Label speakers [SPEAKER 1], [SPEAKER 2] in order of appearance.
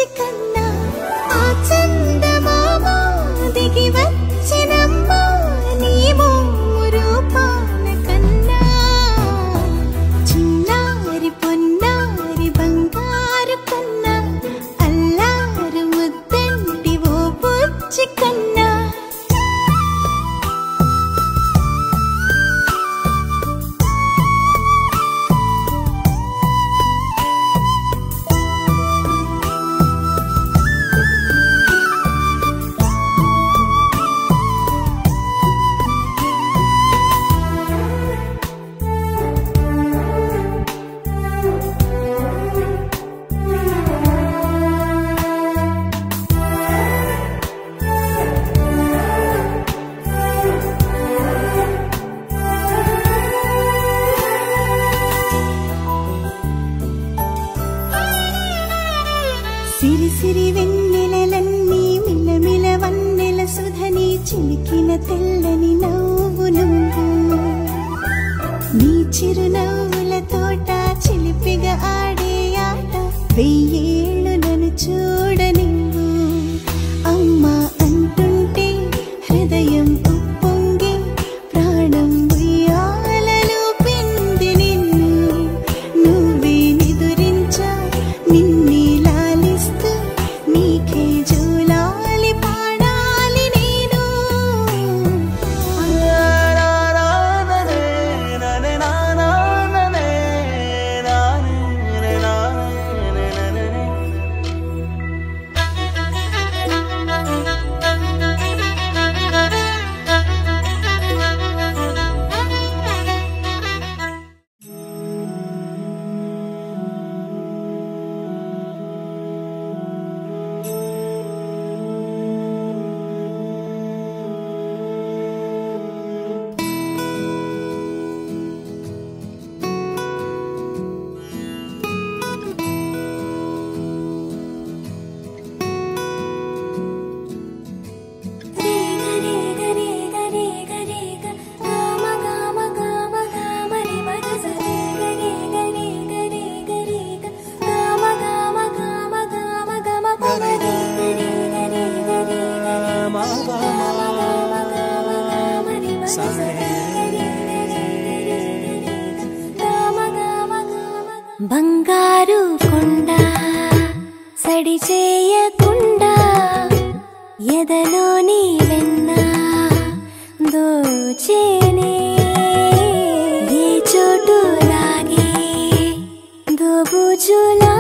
[SPEAKER 1] వచ్చి కన్నా ఆ చందమామ దిగి వచ్చినమ్మా నీ రూపాల కన్నా చిన్నారి పొన్నారి బంగారు కన్నా అల్లారు ముద్దంటి ఓ బుచ్చి కన్నా సిరి సిరి వెన్నెలలన్నీ మిలమిల వన్నెల సుధని చిలికిన తెల్లని నవ్వు నువ్వు నీ చిరునవ్వుల తోట చిలిపిగా ఆడే ఆట వెయ్యేళ్ళు నన్ను చూడనివ్వు అమ్మా అంటుంటే హృదయం ఉప్పొంగి ప్రాణం ఉయ్యాలలో పిండి నిన్ను నువ్వే నిదురించా నిన్నే నీకే జూలాలి పాడాలి నేను బంగారు కొండ సడి చేయకుండా ఎదలోని వెన్న దోచేనే ఏ చోటు లాగే దోబుజులా